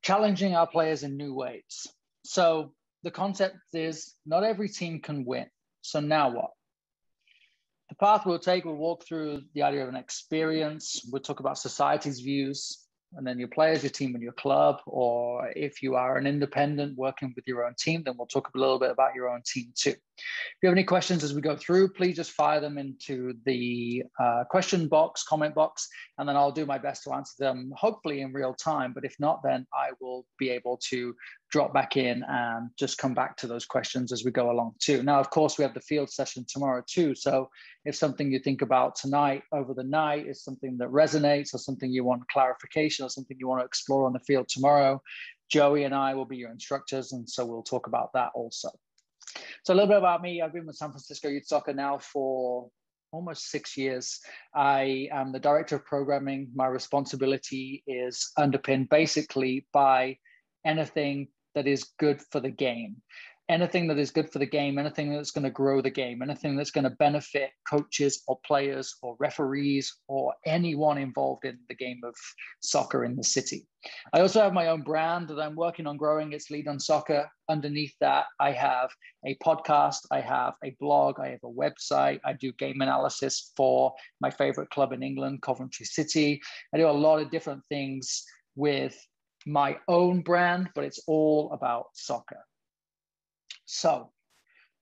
challenging our players in new ways. So the concept is not every team can win. So now what? The path we'll take, we'll walk through the idea of an experience. We'll talk about society's views, and then your players, your team, and your club. Or if you are an independent working with your own team, then we'll talk a little bit about your own team too. If you have any questions as we go through, please just fire them into the question box, comment box, and then I'll do my best to answer them, hopefully in real time. But if not, then I will be able to drop back in and just come back to those questions as we go along too. Now, of course, we have the field session tomorrow too. So if something you think about tonight over the night is something that resonates, or something you want clarification, or something you want to explore on the field tomorrow, Joey and I will be your instructors. And so we'll talk about that also. So a little bit about me. I've been with San Francisco Youth Soccer now for almost 6 years. I am the director of programming. My responsibility is underpinned basically by anything that is good for the game. Anything that is good for the game, anything that's going to grow the game, anything that's going to benefit coaches or players or referees or anyone involved in the game of soccer in the city. I also have my own brand that I'm working on growing. It's Lead on Soccer. Underneath that, I have a podcast, I have a blog, I have a website. I do game analysis for my favorite club in England, Coventry City. I do a lot of different things with my own brand, but it's all about soccer. So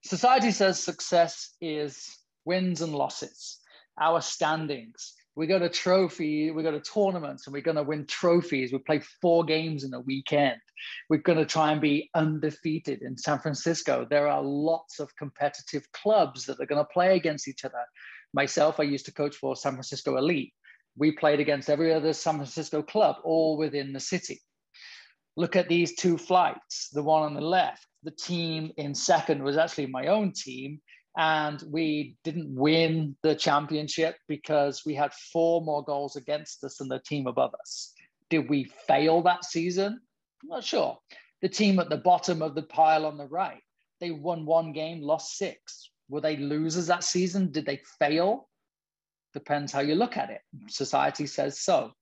society says success is wins and losses, our standings. We go to tournaments and we're going to win trophies. We play 4 games in a weekend. We're going to try and be undefeated in San Francisco. There are lots of competitive clubs that are going to play against each other. Myself, I used to coach for San Francisco Elite. We played against every other San Francisco club, all within the city. Look at these 2 flights, the one on the left. The team in second was actually my own team, and we didn't win the championship because we had 4 more goals against us than the team above us. Did we fail that season? I'm not sure. The team at the bottom of the pile on the right, they won 1 game, lost 6. Were they losers that season? Did they fail? Depends how you look at it. Society says so.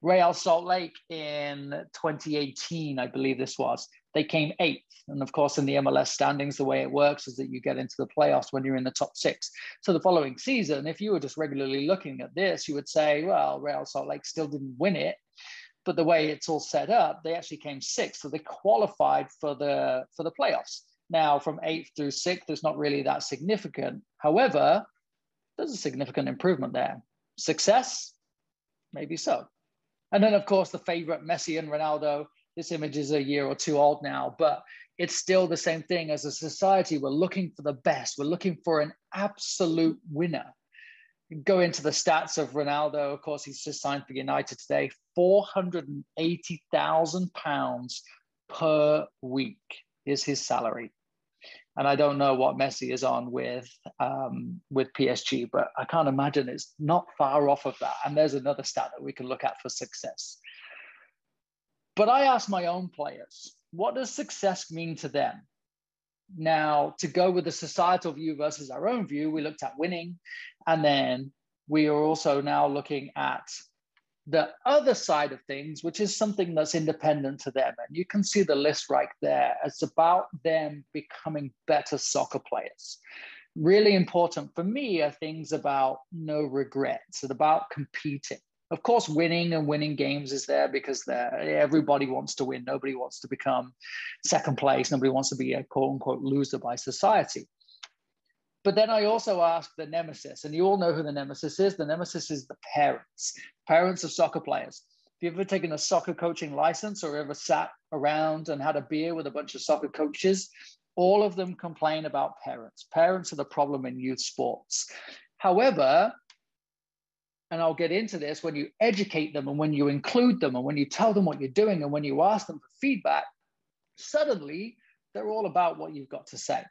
Real Salt Lake in 2018, I believe this was, they came 8th. And of course, in the MLS standings, the way it works is that you get into the playoffs when you're in the top 6. So the following season, if you were just regularly looking at this, you would say, well, Real Salt Lake still didn't win it. But the way it's all set up, they actually came 6th. So they qualified for the playoffs. Now, from 8th through 6th, it's not really that significant. However, there's a significant improvement there. Success? Maybe so. And then, of course, the favorite, Messi and Ronaldo. This image is a year or 2 old now, but it's still the same thing. As a society, we're looking for the best. We're looking for an absolute winner. You go into the stats of Ronaldo. Of course, he's just signed for United today. £480,000 per week is his salary. And I don't know what Messi is on with PSG, but I can't imagine it's not far off of that. And there's another stat that we can look at for success. But I asked my own players, what does success mean to them? Now, to go with the societal view versus our own view, we looked at winning. And then we are also now looking at the other side of things, which is something that's independent to them. And you can see the list right there. It's about them becoming better soccer players. Really important for me are things about no regrets. It's about competing. Of course, winning games is there because everybody wants to win. Nobody wants to become second place. Nobody wants to be a quote unquote loser by society. But then I also asked the nemesis, and you all know who the nemesis is. The nemesis is the parents of soccer players. If you've ever taken a soccer coaching license or ever sat around and had a beer with a bunch of soccer coaches, all of them complain about parents. Parents are the problem in youth sports. However, and I'll get into this, when you educate them and when you include them and when you tell them what you're doing and when you ask them for feedback, suddenly they're all about what you've got to say.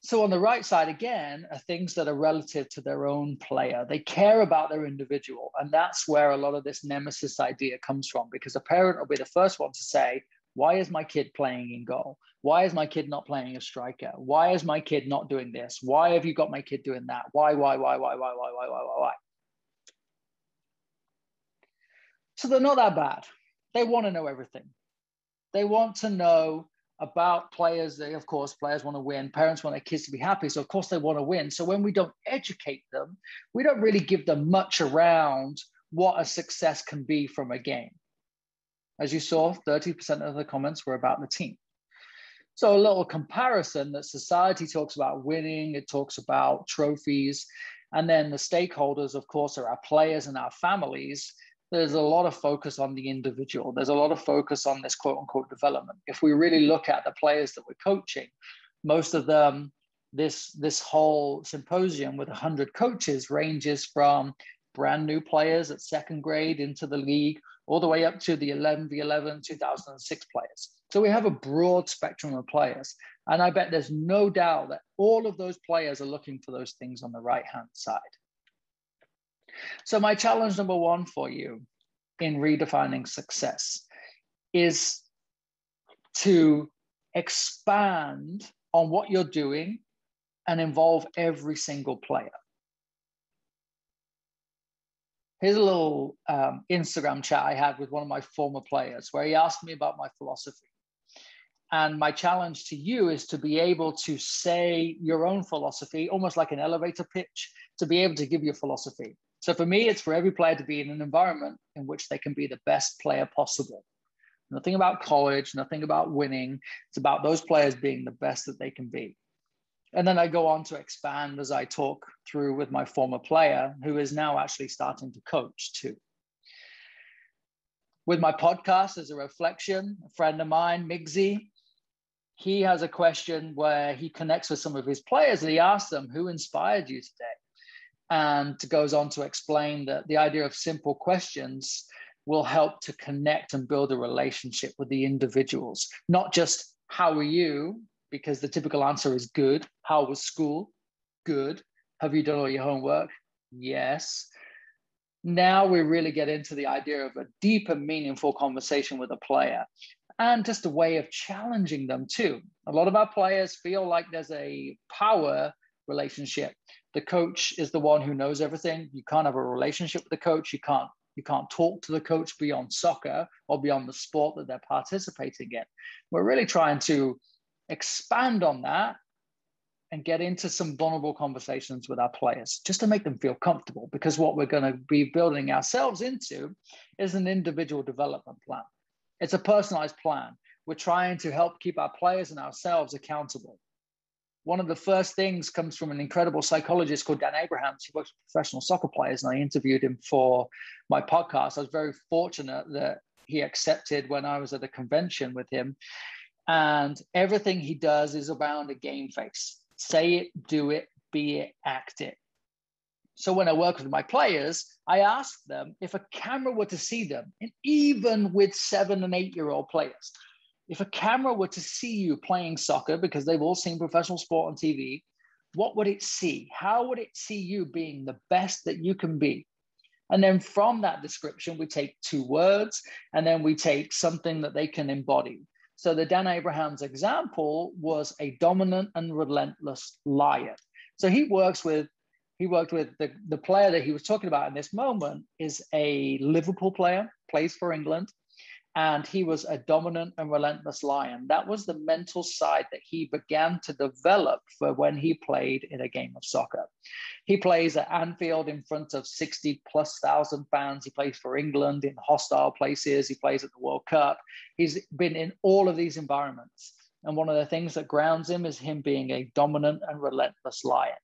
So on the right side, again, are things that are relative to their own player. They care about their individual. And that's where a lot of this nemesis idea comes from, because a parent will be the first one to say, why is my kid playing in goal? Why is my kid not playing a striker? Why is my kid not doing this? Why have you got my kid doing that? Why? So they're not that bad. they want to know everything. They want to know about players. Of course, players want to win. Parents want their kids to be happy. So of course they want to win. So when we don't educate them, we don't really give them much around what a success can be from a game. As you saw, 30% of the comments were about the team. So a little comparison that society talks about winning, it talks about trophies, and then the stakeholders, of course, are our players and our families. There's a lot of focus on the individual. There's a lot of focus on this quote unquote development. If we really look at the players that we're coaching, most of them, this whole symposium with 100 coaches ranges from brand new players at second grade into the league, all the way up to the 11v11 2006 players. So we have a broad spectrum of players. And I bet there's no doubt that all of those players are looking for those things on the right-hand side. So my challenge number one for you in redefining success is to expand on what you're doing and involve every single player. Here's a little Instagram chat I had with one of my former players where he asked me about my philosophy. And my challenge to you is to be able to say your own philosophy, almost like an elevator pitch, to be able to give your philosophy. So for me, it's for every player to be in an environment in which they can be the best player possible. Nothing about college, nothing about winning. It's about those players being the best that they can be. And then I go on to expand as I talk through with my former player, who is now actually starting to coach too. With my podcast as a reflection, a friend of mine, Migsy, he has a question where he connects with some of his players and he asks them, who inspired you today? And goes on to explain that the idea of simple questions will help to connect and build a relationship with the individuals, not just how are you? Because the typical answer is good. How was school? Good. Have you done all your homework? Yes. Now we really get into the idea of a deeper, meaningful conversation with a player and just a way of challenging them too. A lot of our players feel like there's a power relationship. The coach is the one who knows everything. You can't have a relationship with the coach. You can't talk to the coach beyond soccer or beyond the sport that they're participating in. We're really trying to expand on that and get into some vulnerable conversations with our players just to make them feel comfortable, because what we're going to be building ourselves into is an individual development plan. It's a personalized plan. We're trying to help keep our players and ourselves accountable. One of the first things comes from an incredible psychologist called Dan Abrahams. He works with professional soccer players, and I interviewed him for my podcast. I was very fortunate that he accepted when I was at a convention with him. And everything he does is around a game face. Say it, do it, be it, act it. So when I work with my players, I ask them if a camera were to see them, and even with 7- and 8-year-old players, if a camera were to see you playing soccer, because they've all seen professional sport on TV, what would it see? How would it see you being the best that you can be? And then from that description, we take 2 words, and then we take something that they can embody. So the Dan Abrahams example was a dominant and relentless lion. So he worked with the player that he was talking about in this moment is a Liverpool player, plays for England, and he was a dominant and relentless lion. That was the mental side that he began to develop for when he played in a game of soccer. He plays at Anfield in front of 60,000+ fans. He plays for England in hostile places. He plays at the World Cup. He's been in all of these environments. And one of the things that grounds him is him being a dominant and relentless lion.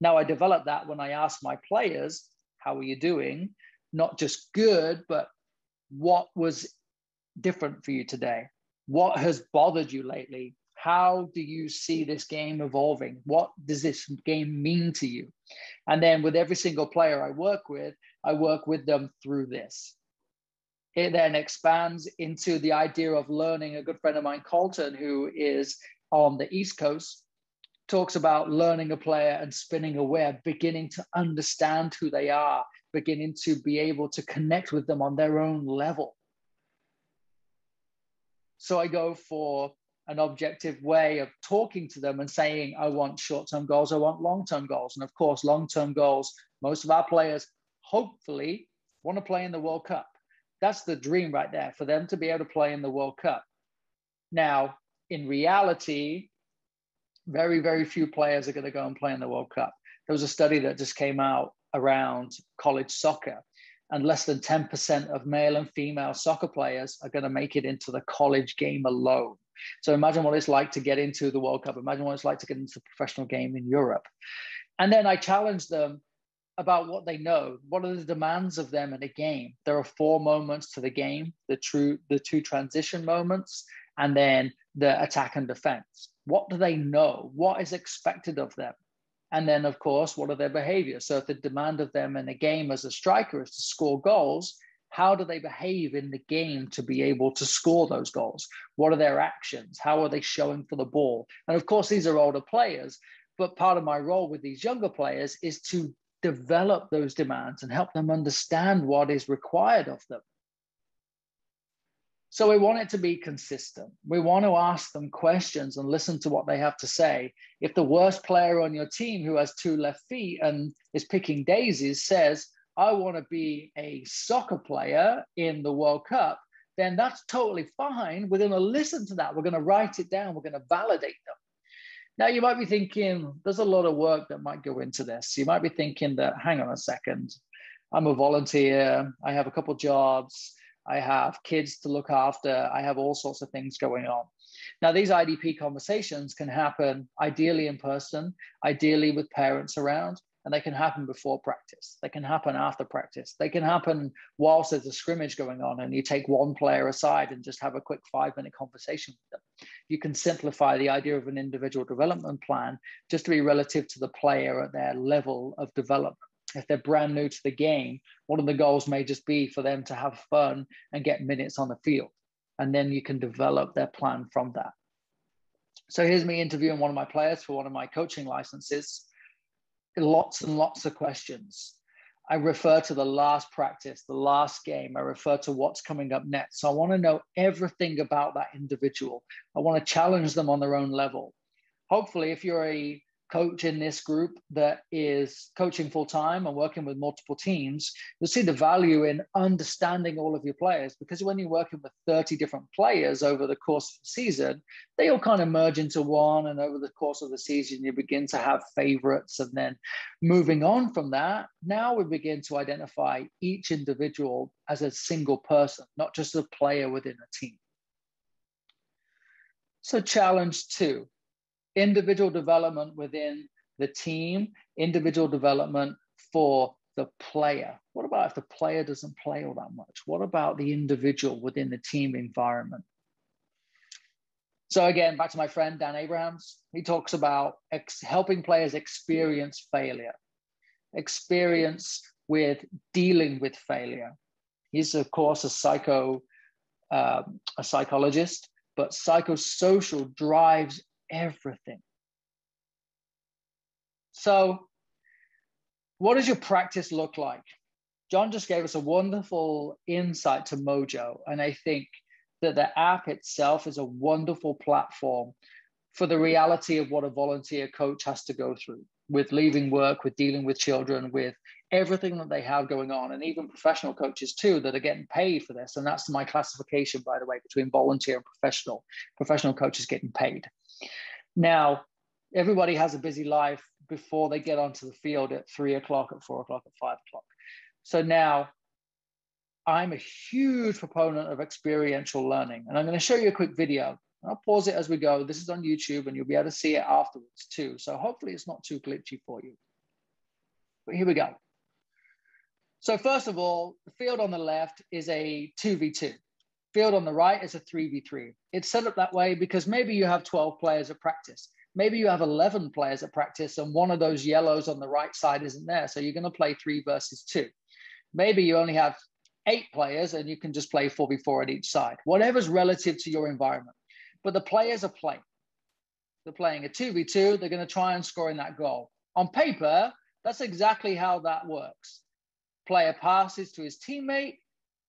Now, I developed that when I asked my players, how are you doing? Not just good, but what was different for you today? What has bothered you lately? How do you see this game evolving? What does this game mean to you? And then with every single player I work with them through this. It then expands into the idea of learning. A good friend of mine, Colton, who is on the East Coast, talks about learning a player and spinning a web, beginning to understand who they are, beginning to be able to connect with them on their own level. So I go for an objective way of talking to them and saying, I want short-term goals, I want long-term goals. And of course, long-term goals, most of our players hopefully want to play in the World Cup. That's the dream right there, for them to be able to play in the World Cup. Now, in reality, very, very few players are going to go and play in the World Cup. There was a study that just came out around college soccer, and less than 10% of male and female soccer players are going to make it into the college game alone. So imagine what it's like to get into the World Cup. Imagine what it's like to get into the professional game in Europe. And then I challenged them about what they know. What are the demands of them in a game? There are 4 moments to the game, the 2 transition moments, and then the attack and defense. What do they know? What is expected of them? And then, of course, what are their behaviors? So if the demand of them in a game as a striker is to score goals, how do they behave in the game to be able to score those goals? What are their actions? How are they showing for the ball? And of course, these are older players, but part of my role with these younger players is to develop those demands and help them understand what is required of them. So we want it to be consistent. We want to ask them questions and listen to what they have to say. If the worst player on your team who has 2 left feet and is picking daisies says, I want to be a soccer player in the World Cup, then that's totally fine. We're going to listen to that. We're going to write it down. We're going to validate them. Now, you might be thinking, there's a lot of work that might go into this. You might be thinking that, hang on a second, I'm a volunteer. I have a couple of jobs. I have kids to look after. I have all sorts of things going on. Now, these IDP conversations can happen ideally in person, ideally with parents around, and they can happen before practice. They can happen after practice. They can happen whilst there's a scrimmage going on and you take one player aside and just have a quick 5-minute conversation with them. You can simplify the idea of an individual development plan just to be relative to the player at their level of development. If they're brand new to the game, one of the goals may just be for them to have fun and get minutes on the field. And then you can develop their plan from that. So here's me interviewing one of my players for one of my coaching licenses. Lots and lots of questions. I refer to the last practice, the last game. I refer to what's coming up next. So I want to know everything about that individual. I want to challenge them on their own level. Hopefully, if you're a coach in this group that is coaching full-time and working with multiple teams, you'll see the value in understanding all of your players, because when you're working with 30 different players over the course of the season, they all kind of merge into one, and over the course of the season, you begin to have favorites. And then moving on from that, now we begin to identify each individual as a single person, not just a player within a team. So challenge 2. Individual development within the team, individual development for the player. What about if the player doesn't play all that much? What about the individual within the team environment? So again, back to my friend, Dan Abrahams, he talks about helping players experience failure, experience with dealing with failure. He's, of course, a psychologist, but psychosocial drives everything. So what does your practice look like? John just gave us a wonderful insight to Mojo. And I think that the app itself is a wonderful platform for the reality of what a volunteer coach has to go through with leaving work, with dealing with children, with everything that they have going on, and even professional coaches too that are getting paid for this. And that's my classification, by the way, between volunteer and professional. Professional coaches getting paid. Now, everybody has a busy life before they get onto the field at 3 o'clock, at 4 o'clock, at 5 o'clock. So now I'm a huge proponent of experiential learning. And I'm going to show you a quick video. I'll pause it as we go. This is on YouTube and you'll be able to see it afterwards too. So hopefully it's not too glitchy for you. But here we go. So first of all, the field on the left is a 2v2. Field on the right is a 3v3. It's set up that way because maybe you have 12 players at practice. Maybe you have 11 players at practice and one of those yellows on the right side isn't there. So you're going to play 3 versus 2. Maybe you only have 8 players and you can just play 4v4 at each side. Whatever's relative to your environment. But the players are playing. They're playing a 2v2. They're going to try and score in that goal. On paper, that's exactly how that works. Player passes to his teammate,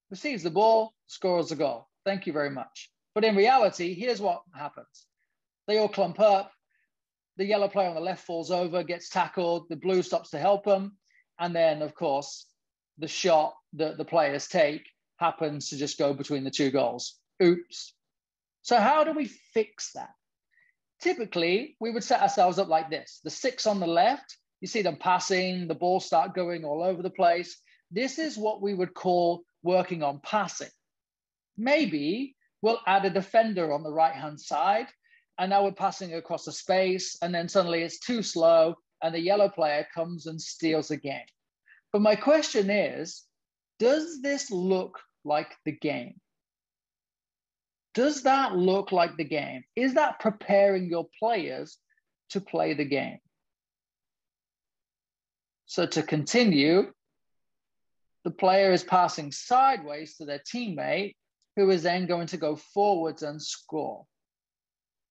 receives the ball, scores a goal. Thank you very much. But in reality, here's what happens. They all clump up. The yellow player on the left falls over, gets tackled. The blue stops to help him. And then, of course, the shot that the players take happens to just go between the two goals. Oops. So how do we fix that? Typically, we would set ourselves up like this. The 6 on the left, you see them passing, the ball start going all over the place. This is what we would call working on passing. Maybe we'll add a defender on the right-hand side, and now we're passing across the space, and then suddenly it's too slow, and the yellow player comes and steals the game. But my question is, does this look like the game? Does that look like the game? Is that preparing your players to play the game? So to continue, the player is passing sideways to their teammate, who is then going to go forwards and score.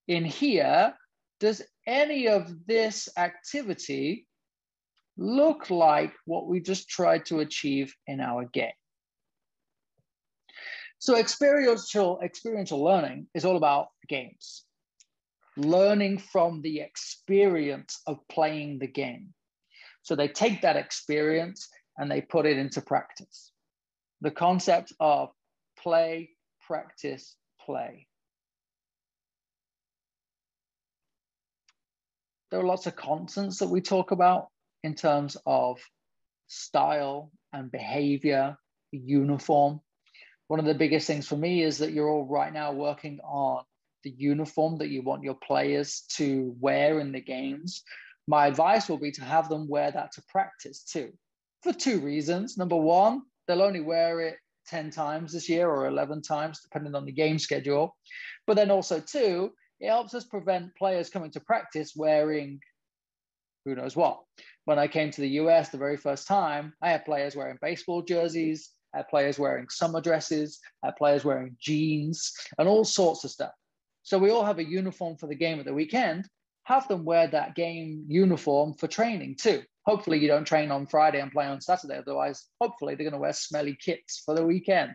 In here, does any of this activity look like what we just tried to achieve in our game? So experiential learning is all about games, learning from the experience of playing the game. So they take that experience and they put it into practice. The concept of play, practice, play. There are lots of constants that we talk about in terms of style and behavior, uniform. One of the biggest things for me is that you're all right now working on the uniform that you want your players to wear in the games. My advice will be to have them wear that to practice too, for 2 reasons. Number one, they'll only wear it 10 times this year or 11 times, depending on the game schedule. But then also too, it helps us prevent players coming to practice wearing who knows what. When I came to the US the very first time, I had players wearing baseball jerseys, I had players wearing summer dresses, I had players wearing jeans, and all sorts of stuff. So we all have a uniform for the game at the weekend. Have them wear that game uniform for training too. Hopefully you don't train on Friday and play on Saturday. Otherwise, hopefully they're going to wear smelly kits for the weekend.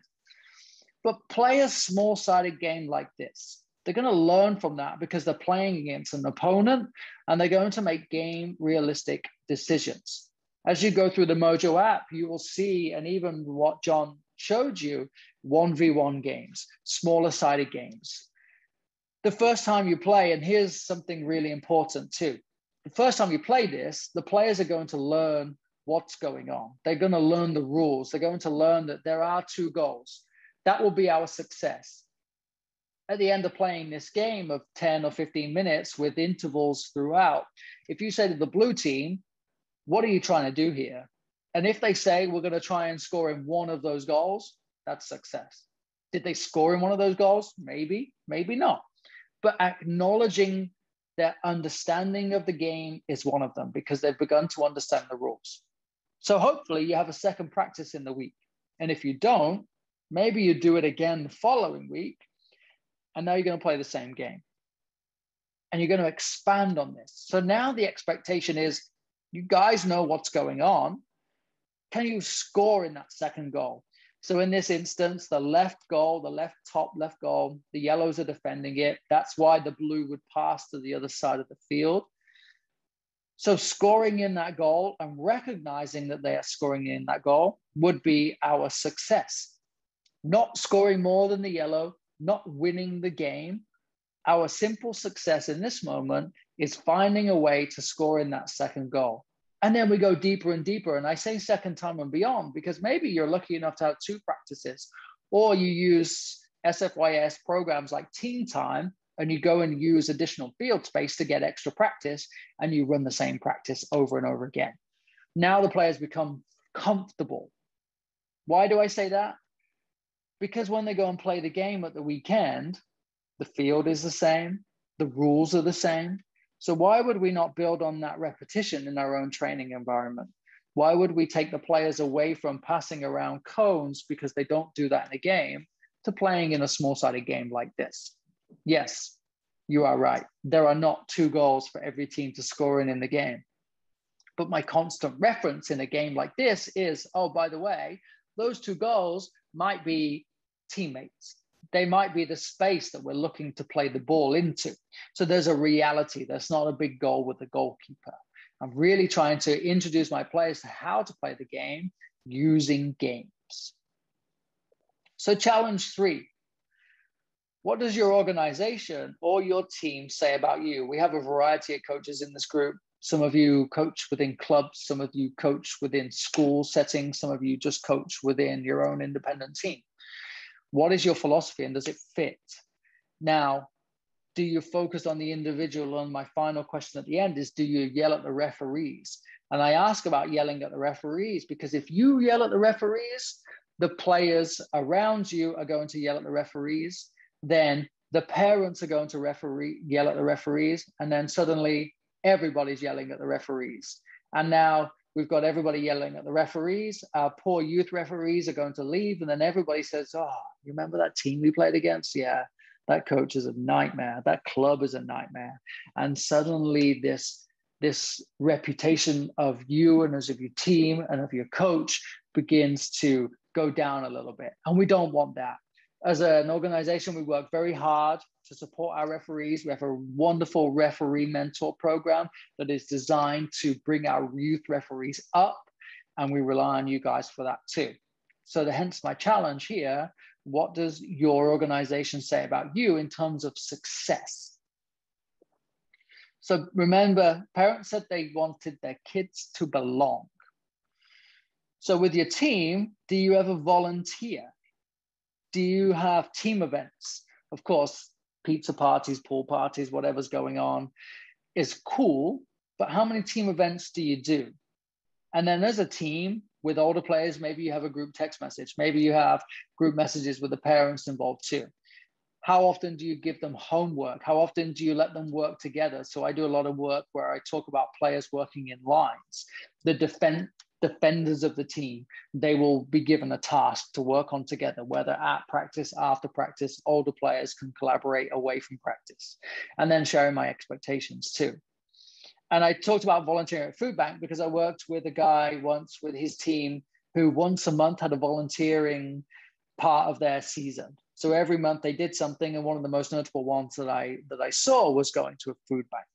But play a small-sided game like this. They're going to learn from that because they're playing against an opponent and they're going to make game realistic decisions. As you go through the Mojo app, you will see, and even what John showed you, 1v1 games, smaller sided games. The first time you play, and here's something really important too. The first time you play this, the players are going to learn what's going on. They're going to learn the rules. They're going to learn that there are 2 goals. That will be our success. At the end of playing this game of 10 or 15 minutes with intervals throughout, if you say to the blue team, what are you trying to do here? And if they say, we're going to try and score in 1 of those goals, that's success. Did they score in 1 of those goals? Maybe, maybe not. But acknowledging their understanding of the game is one of them because they've begun to understand the rules. So hopefully you have a second practice in the week. And if you don't, maybe you do it again the following week. And now you're going to play the same game. And you're going to expand on this. So now the expectation is, you guys know what's going on. Can you score in that second goal? So in this instance, the left goal, the top left goal, the yellows are defending it. That's why the blue would pass to the other side of the field. So scoring in that goal and recognizing that they are scoring in that goal would be our success. Not scoring more than the yellow, not winning the game. Our simple success in this moment is finding a way to score in that second goal. And then we go deeper and deeper. And I say second time and beyond, because maybe you're lucky enough to have 2 practices, or you use SFYS programs like Team Time, and you go and use additional field space to get extra practice, and you run the same practice over and over again. Now the players become comfortable. Why do I say that? Because when they go and play the game at the weekend, the field is the same, the rules are the same. So why would we not build on that repetition in our own training environment? Why would we take the players away from passing around cones because they don't do that in a game to playing in a small-sided game like this? Yes, you are right. There are not 2 goals for every team to score in the game. But my constant reference in a game like this is, oh, by the way, those 2 goals might be teammates. They might be the space that we're looking to play the ball into. So there's a reality. There's not a big goal with the goalkeeper. I'm really trying to introduce my players to how to play the game using games. So challenge 3. What does your organization or your team say about you? We have a variety of coaches in this group. Some of you coach within clubs, some of you coach within school settings, some of you just coach within your own independent team. What is your philosophy and does it fit? Now, do you focus on the individual? And my final question at the end is, do you yell at the referees? And I ask about yelling at the referees because if you yell at the referees, the players around you are going to yell at the referees. Then the parents are going to yell at the referees. And then suddenly everybody's yelling at the referees. And now we've got everybody yelling at the referees. Our poor youth referees are going to leave. And then everybody says, oh, you remember that team we played against? Yeah. That coach is a nightmare. That club is a nightmare. And suddenly this reputation of you and as of your team and of your coach begins to go down a little bit. And we don't want that. As an organization, we work very hard to support our referees. We have a wonderful referee mentor program that is designed to bring our youth referees up. And we rely on you guys for that too. So hence my challenge here. What does your organization say about you in terms of success? So remember, parents said they wanted their kids to belong. So with your team, do you ever volunteer? Do you have team events? Of course, pizza parties, pool parties, whatever's going on is cool, but how many team events do you do? And then as a team, with older players, maybe you have a group text message. Maybe you have group messages with the parents involved too. How often do you give them homework? How often do you let them work together? So I do a lot of work where I talk about players working in lines. The defenders of the team, they will be given a task to work on together, whether at practice, after practice, older players can collaborate away from practice. And then sharing my expectations too. And I talked about volunteering at Food Bank because I worked with a guy once with his team who once a month had a volunteering part of their season. So every month they did something. And one of the most notable ones that I saw was going to a food bank.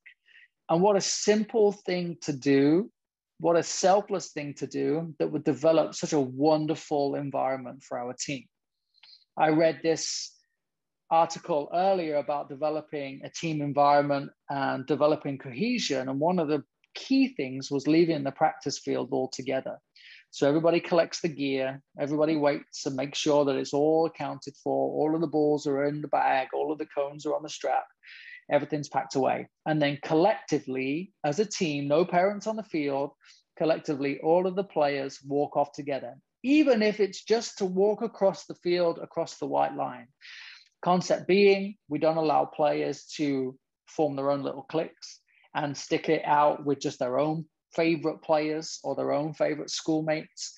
And what a simple thing to do, what a selfless thing to do that would develop such a wonderful environment for our team. I read this article earlier about developing a team environment and developing cohesion. And one of the key things was leaving the practice field altogether. So everybody collects the gear, everybody waits and makes sure that it's all accounted for. All of the balls are in the bag, all of the cones are on the strap, everything's packed away. And then collectively, as a team, no parents on the field, collectively, all of the players walk off together, even if it's just to walk across the field, across the white line. Concept being, we don't allow players to form their own little cliques and stick it out with just their own favorite players or their own favorite schoolmates.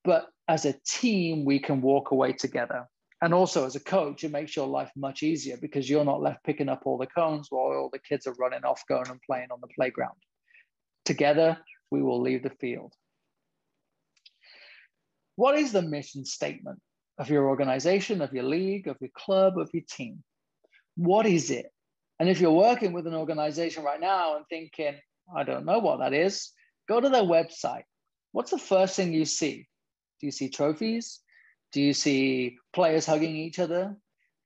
But as a team, we can walk away together. And also as a coach, it makes your life much easier because you're not left picking up all the cones while all the kids are running off, going and playing on the playground. Together, we will leave the field. What is the mission statement of your organization, of your league, of your club, of your team? What is it? And if you're working with an organization right now and thinking, I don't know what that is, go to their website. What's the first thing you see? Do you see trophies? Do you see players hugging each other?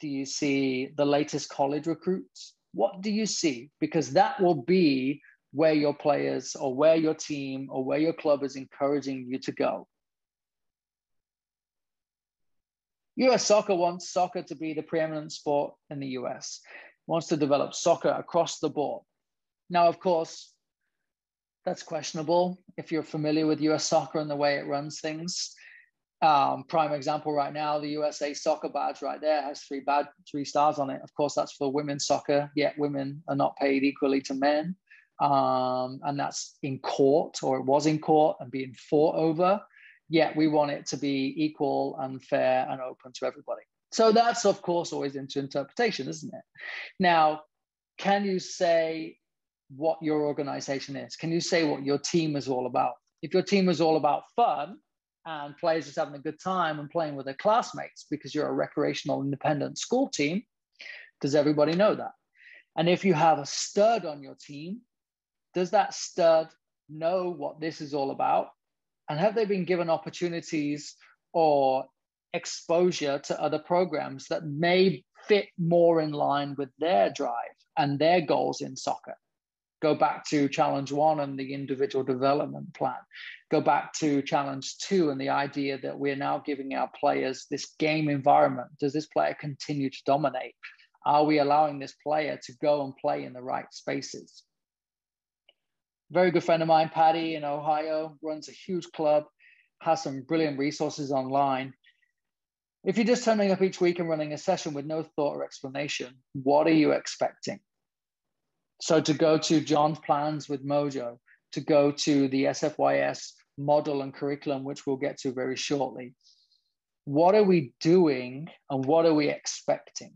Do you see the latest college recruits? What do you see? Because that will be where your players or where your team or where your club is encouraging you to go. US Soccer wants soccer to be the preeminent sport in the US, wants to develop soccer across the board. Now, of course, that's questionable if you're familiar with US Soccer and the way it runs things. Prime example right now, the USA Soccer badge right there has 3 stars on it. Of course, that's for women's soccer, yet women are not paid equally to men. And that's in court, or it was in court and being fought over. Yet we want it to be equal and fair and open to everybody. So that's, of course, always into interpretation, isn't it? Now, can you say what your organization is? Can you say what your team is all about? If your team is all about fun and players just having a good time and playing with their classmates because you're a recreational independent school team, does everybody know that? And if you have a stud on your team, does that stud know what this is all about? And have they been given opportunities or exposure to other programs that may fit more in line with their drive and their goals in soccer. Go back to Challenge 1 and the individual development plan. Go back to Challenge 2 and the idea that we're now giving our players this game environment. Does this player continue to dominate? Are we allowing this player to go and play in the right spaces? Very good friend of mine, Paddy, in Ohio, runs a huge club, has some brilliant resources online. If you're just turning up each week and running a session with no thought or explanation, what are you expecting? So to go to John's plans with Mojo, to go to the SFYS model and curriculum, which we'll get to very shortly, what are we doing and what are we expecting?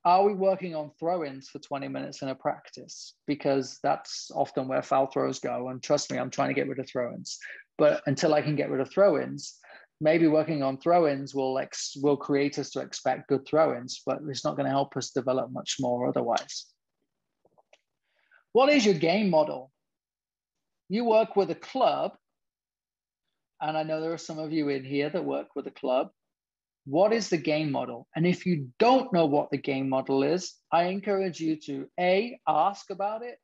Are we working on throw-ins for 20 minutes in a practice? Because that's often where foul throws go. And trust me, I'm trying to get rid of throw-ins. But until I can get rid of throw-ins, maybe working on throw-ins will create us to expect good throw-ins, but it's not going to help us develop much more otherwise. What is your game model? You work with a club, and I know there are some of you in here that work with a club. What is the game model? And if you don't know what the game model is, I encourage you to A, ask about it,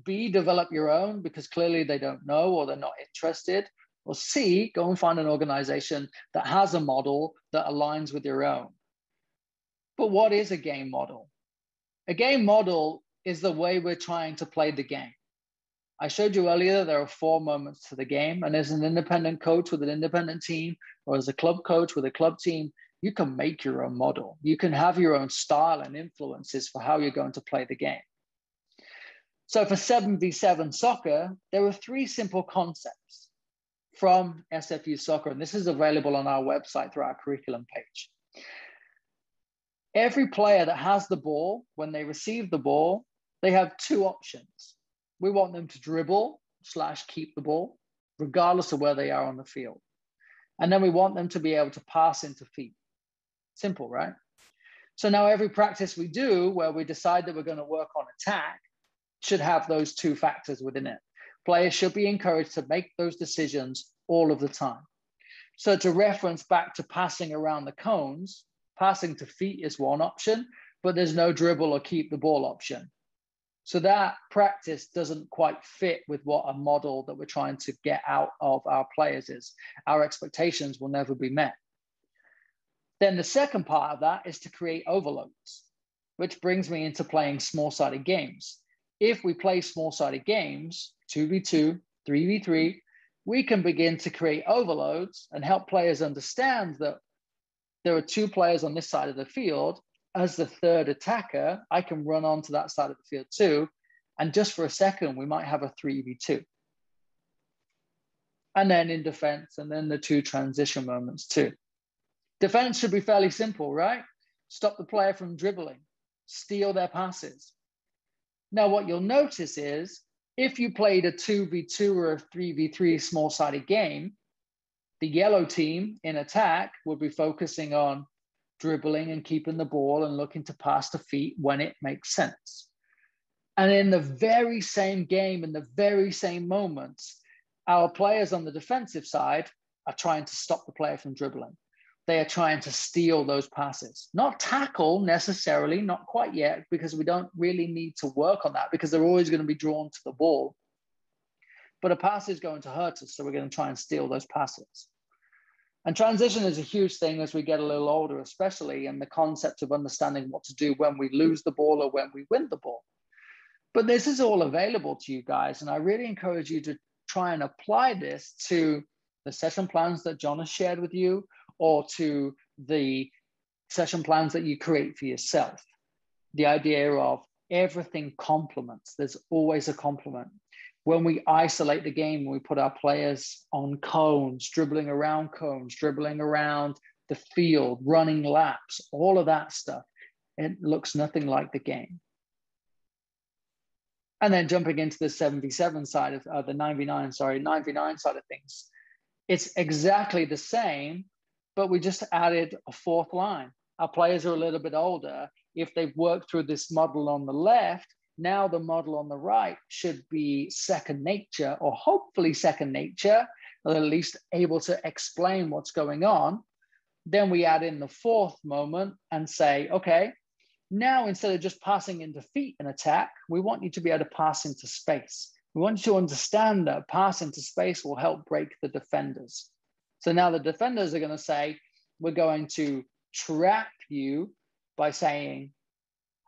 B, develop your own because clearly they don't know or they're not interested, or C, go and find an organization that has a model that aligns with your own. But what is a game model? A game model is the way we're trying to play the game. I showed you earlier there are 4 moments to the game, and as an independent coach with an independent team, or as a club coach with a club team, you can make your own model. You can have your own style and influences for how you're going to play the game. So for 7v7 soccer, there are 3 simple concepts from SFU Soccer, and this is available on our website through our curriculum page. Every player that has the ball, when they receive the ball, they have 2 options. We want them to dribble / keep the ball, regardless of where they are on the field. And then we want them to be able to pass into feet. Simple, right? So now every practice we do where we decide that we're going to work on attack should have those 2 factors within it. Players should be encouraged to make those decisions all of the time. So to reference back to passing around the cones, passing to feet is one option, but there's no dribble or keep the ball option. So that practice doesn't quite fit with what a model that we're trying to get out of our players is. Our expectations will never be met. Then the second part of that is to create overloads, which brings me into playing small-sided games. If we play small-sided games, 2v2, 3v3, we can begin to create overloads and help players understand that there are 2 players on this side of the field. As the third attacker, I can run onto that side of the field too. And just for a second, we might have a 3v2. And then in defense, and then the 2 transition moments too. Defense should be fairly simple, right? Stop the player from dribbling, steal their passes. Now, what you'll notice is if you played a 2v2 or a 3v3 small-sided game, the yellow team in attack would be focusing on dribbling and keeping the ball and looking to pass to feet when it makes sense. And in the very same game, in the very same moments, our players on the defensive side are trying to stop the player from dribbling. They are trying to steal those passes. Not tackle necessarily, not quite yet, because we don't really need to work on that because they're always going to be drawn to the ball. But a pass is going to hurt us, so we're going to try and steal those passes. And transition is a huge thing as we get a little older, especially in the concept of understanding what to do when we lose the ball or when we win the ball. But this is all available to you guys. And I really encourage you to try and apply this to the session plans that John has shared with you or to the session plans that you create for yourself. The idea of everything complements. There's always a complement. When we isolate the game, we put our players on cones, dribbling around the field, running laps, all of that stuff, it looks nothing like the game. And then jumping into the 7v7 side of the 9v9 side of things, it's exactly the same, but we just added a 4th line. Our players are a little bit older. If they've worked through this model on the left, now the model on the right should be second nature, or hopefully second nature, or at least able to explain what's going on. Then we add in the fourth moment and say, okay, now instead of just passing into feet and attack, we want you to be able to pass into space. We want you to understand that pass into space will help break the defenders. So now the defenders are going to say, we're going to trap you by saying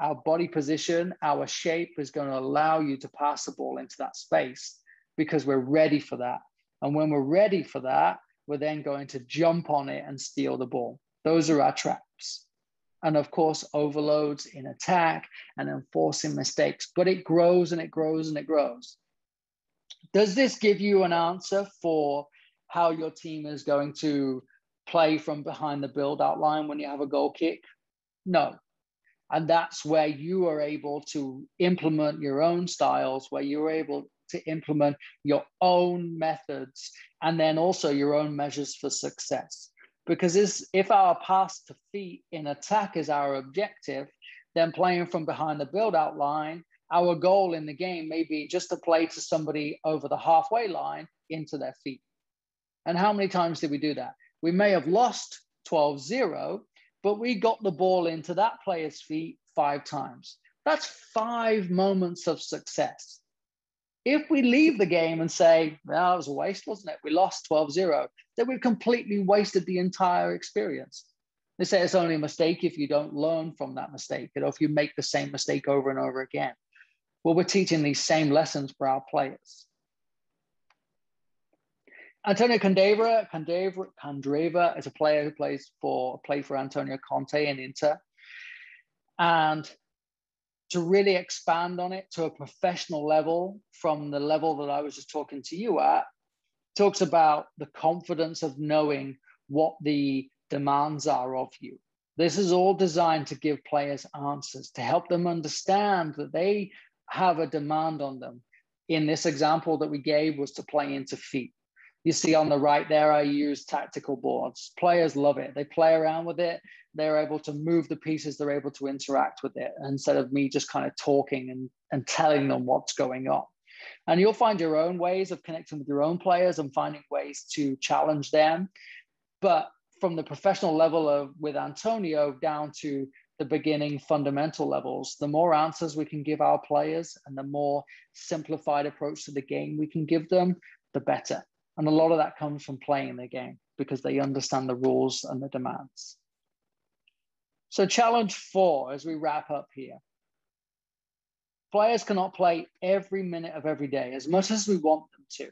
our body position, our shape is going to allow you to pass the ball into that space because we're ready for that. And when we're ready for that, we're then going to jump on it and steal the ball. Those are our traps. And of course, overloads in attack and enforcing mistakes, but it grows and it grows and it grows. Does this give you an answer for how your team is going to play from behind the build out line when you have a goal kick? No. And that's where you are able to implement your own styles, where you're able to implement your own methods, and then also your own measures for success. Because if our pass to feet in attack is our objective, then playing from behind the build-out line, our goal in the game may be just to play to somebody over the halfway line into their feet. And how many times did we do that? We may have lost 12-0, but we got the ball into that player's feet 5 times. That's 5 moments of success. If we leave the game and say, well, that was a waste, wasn't it? We lost 12-0, then we've completely wasted the entire experience. They say it's only a mistake if you don't learn from that mistake, if you make the same mistake over and over again. Well, we're teaching these same lessons for our players. Antonio Candreva is a player who played for Antonio Conte in Inter. And to really expand on it to a professional level from the level that I was just talking to you at, talks about the confidence of knowing what the demands are of you. This is all designed to give players answers, to help them understand that they have a demand on them. In this example that we gave was to play into feet. You see on the right there, I use tactical boards. Players love it. They play around with it. They're able to move the pieces. They're able to interact with it instead of me just kind of talking and telling them what's going on. And you'll find your own ways of connecting with your own players and finding ways to challenge them. But from the professional level with Antonio down to the beginning fundamental levels, the more answers we can give our players and the more simplified approach to the game we can give them, the better. And a lot of that comes from playing the game because they understand the rules and the demands. So challenge 4, as we wrap up here. Players cannot play every minute of every day as much as we want them to.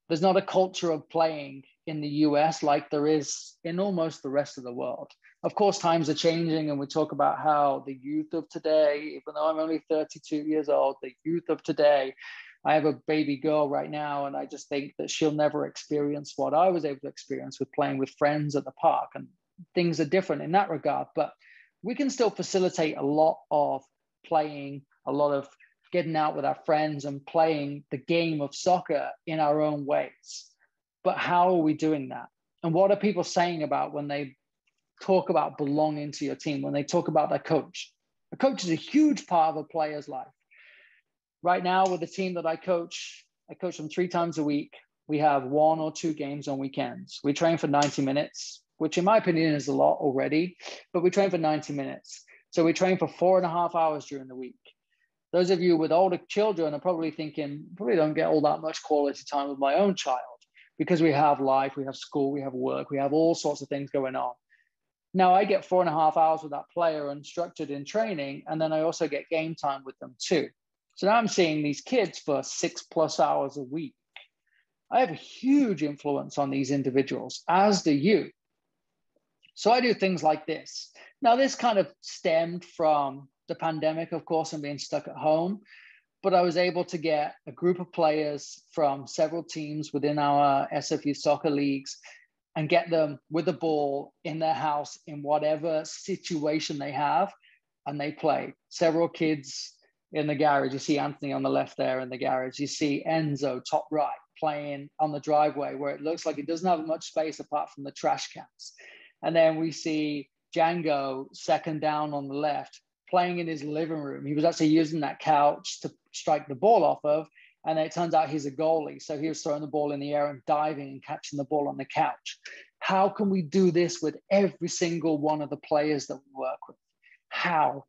There's not a culture of playing in the US like there is in almost the rest of the world. Of course, times are changing, and we talk about how the youth of today, even though I'm only 32 years old, the youth of today, I have a baby girl right now, and I just think that she'll never experience what I was able to experience with playing with friends at the park. And things are different in that regard, but we can still facilitate a lot of playing, a lot of getting out with our friends and playing the game of soccer in our own ways. But how are we doing that? And what are people saying about when they talk about belonging to your team, when they talk about their coach? A coach is a huge part of a player's life. Right now, with the team that I coach them 3 times a week. We have 1 or 2 games on weekends. We train for 90 minutes, which in my opinion is a lot already, but we train for 90 minutes. So we train for 4.5 hours during the week. Those of you with older children are probably thinking, probably don't get all that much quality time with my own child because we have life, we have school, we have work, we have all sorts of things going on. Now I get 4.5 hours with that player unstructured in training, and then I also get game time with them too. So now I'm seeing these kids for 6+ hours a week. I have a huge influence on these individuals, as do you. So I do things like this. Now, this kind of stemmed from the pandemic, of course, and being stuck at home. But I was able to get a group of players from several teams within our SFU soccer leagues and get them with the ball in their house in whatever situation they have, and they play. Several kids in the garage. You see Anthony on the left there in the garage. You see Enzo top right playing on the driveway where it looks like it doesn't have much space apart from the trash cans. And then we see Django second down on the left playing in his living room. He was actually using that couch to strike the ball off of, And it turns out he's a goalie. So he was throwing the ball in the air and diving and catching the ball on the couch. How can we do this with every single one of the players that we work with? How?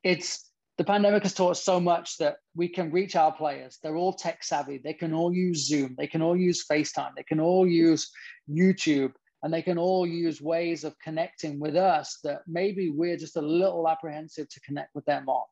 The pandemic has taught us so much that we can reach our players. They're all tech savvy. They can all use Zoom. They can all use FaceTime. They can all use YouTube. And they can all use ways of connecting with us that maybe we're just a little apprehensive to connect with them on.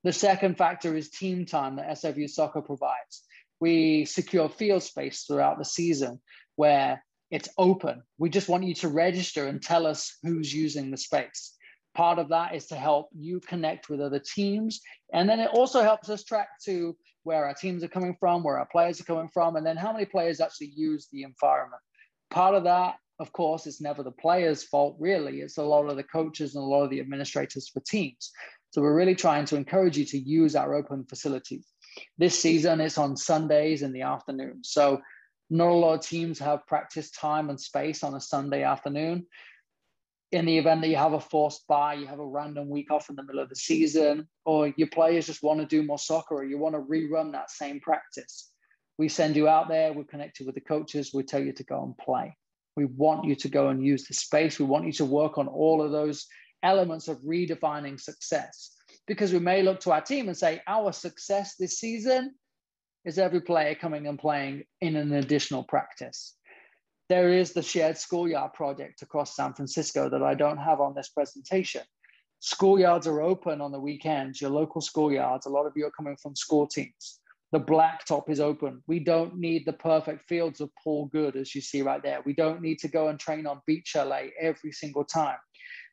The second factor is team time that SF Youth Soccer provides. We secure field space throughout the season where it's open. We just want you to register and tell us who's using the space. Part of that is to help you connect with other teams. And then it also helps us track to where our teams are coming from, where our players are coming from, and then how many players actually use the environment. Part of that, of course, is never the players' fault, really. It's a lot of the coaches and a lot of the administrators for teams. So we're really trying to encourage you to use our open facilities. This season, it's on Sundays in the afternoon. So not a lot of teams have practice time and space on a Sunday afternoon. In the event that you have a forced bye, you have a random week off in the middle of the season, or your players just want to do more soccer, or you want to rerun that same practice. We send you out there, we're connected with the coaches, we tell you to go and play. We want you to go and use the space. We want you to work on all of those elements of redefining success. Because we may look to our team and say, our success this season is every player coming and playing in an additional practice. There is the shared schoolyard project across San Francisco that I don't have on this presentation. Schoolyards are open on the weekends, your local schoolyards. A lot of you are coming from school teams. The blacktop is open. We don't need the perfect fields of Paul Good, as you see right there. We don't need to go and train on beach chalet every single time.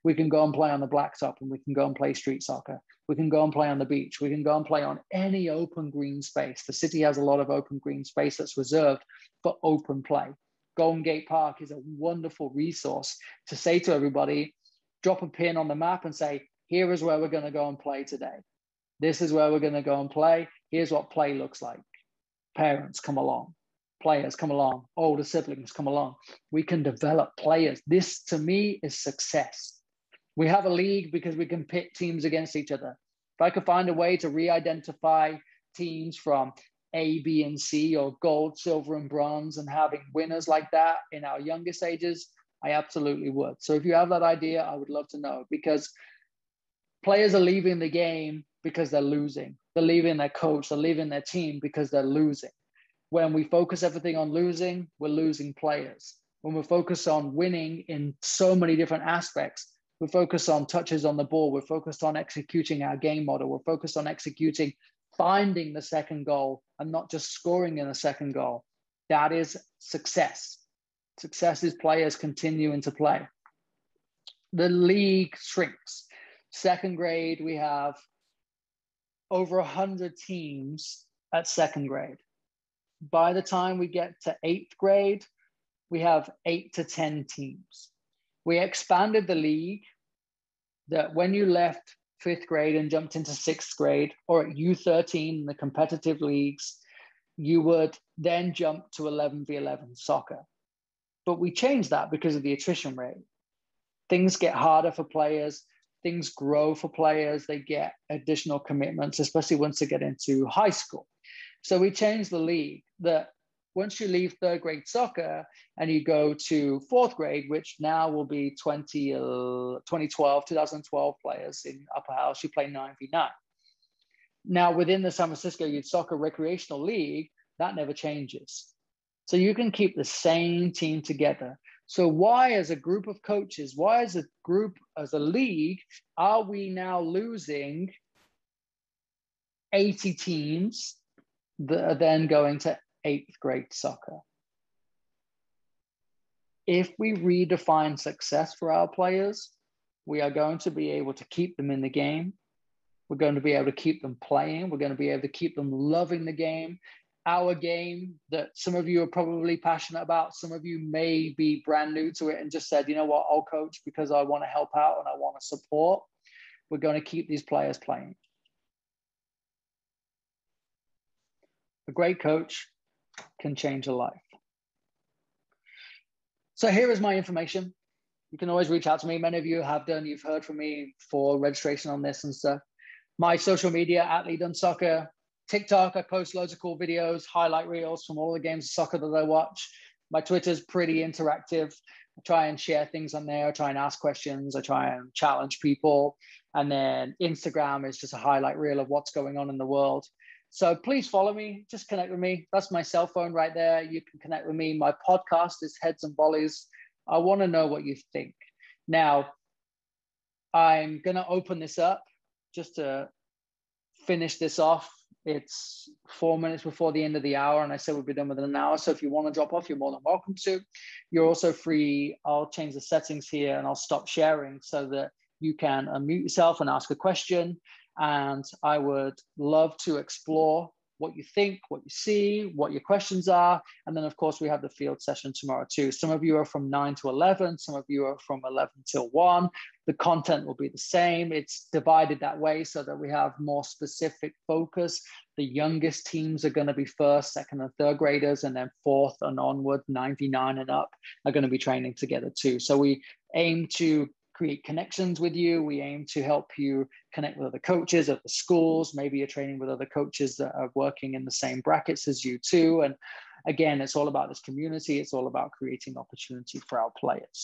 We can go and play on the blacktop, and we can go and play street soccer. We can go and play on the beach. We can go and play on any open green space. The city has a lot of open green space that's reserved for open play. Golden Gate Park is a wonderful resource to say to everybody, drop a pin on the map and say, here is where we're going to go and play today. This is where we're going to go and play. Here's what play looks like. Parents, come along. Players, come along. Older siblings, come along. We can develop players. This, to me, is success. We have a league because we can pit teams against each other. If I could find a way to re-identify teams from A, B, and C, or gold, silver, and bronze, and having winners like that in our youngest ages, I absolutely would. So if you have that idea, I would love to know, because players are leaving the game because they're losing. They're leaving their coach, they're leaving their team because they're losing. When we focus everything on losing, we're losing players. When we focus on winning in so many different aspects, we're focused on touches on the ball, we're focused on executing our game model, we're focused on executing finding the second goal and not just scoring in the second goal. That is success. Success is players continuing to play. The league shrinks. Second grade, we have over 100 teams at second grade. By the time we get to 8th grade, we have 8 to 10 teams. We expanded the league that when you left 5th grade and jumped into 6th grade, or at U13, the competitive leagues, you would then jump to 11v11 soccer. But we changed that because of the attrition rate. Things get harder for players, things grow for players, they get additional commitments, especially once they get into high school. So we changed the league that once you leave 3rd grade soccer and you go to 4th grade, which now will be 2012 players in Upper House, you play 9v9. Now within the San Francisco Youth Soccer Recreational League, that never changes. So you can keep the same team together. So why as a group of coaches, why as a group, as a league, are we now losing 80 teams that are then going to 8th grade soccer? If we redefine success for our players, we are going to be able to keep them in the game. We're going to be able to keep them playing. We're going to be able to keep them loving the game. Our game that some of you are probably passionate about, some of you may be brand new to it and just said, you know what, I'll coach because I want to help out and I want to support. We're going to keep these players playing. A great coach can change a life. So here is my information. You can always reach out to me. Many of you have done, you've heard from me for registration on this and stuff. My social media at Lead on Soccer. TikTok, I post loads of cool videos, highlight reels from all the games of soccer that I watch. My Twitter's pretty interactive. I try and share things on there. I try and ask questions. I try and challenge people. And then Instagram is just a highlight reel of what's going on in the world. So please follow me. Just connect with me. That's my cell phone right there. You can connect with me. My podcast is Heads and Volleys. I want to know what you think. Now, I'm going to open this up just to finish this off. It's 4 minutes before the end of the hour, and I said we'll be done within an hour. So if you want to drop off, you're more than welcome to. You're also free. I'll change the settings here and I'll stop sharing so that you can unmute yourself and ask a question. And I would love to explore what you think, what you see, what your questions are. And then, of course, we have the field session tomorrow too. Some of you are from 9 to 11. Some of you are from 11 till 1. The content will be the same. It's divided that way so that we have more specific focus. The youngest teams are going to be first, second, and third graders, and then fourth and onward, 99 and up, are going to be training together too. So we aim to create connections with you. We aim to help you connect with other coaches at the schools. Maybe you're training with other coaches that are working in the same brackets as you too. And again, it's all about this community. It's all about creating opportunity for our players.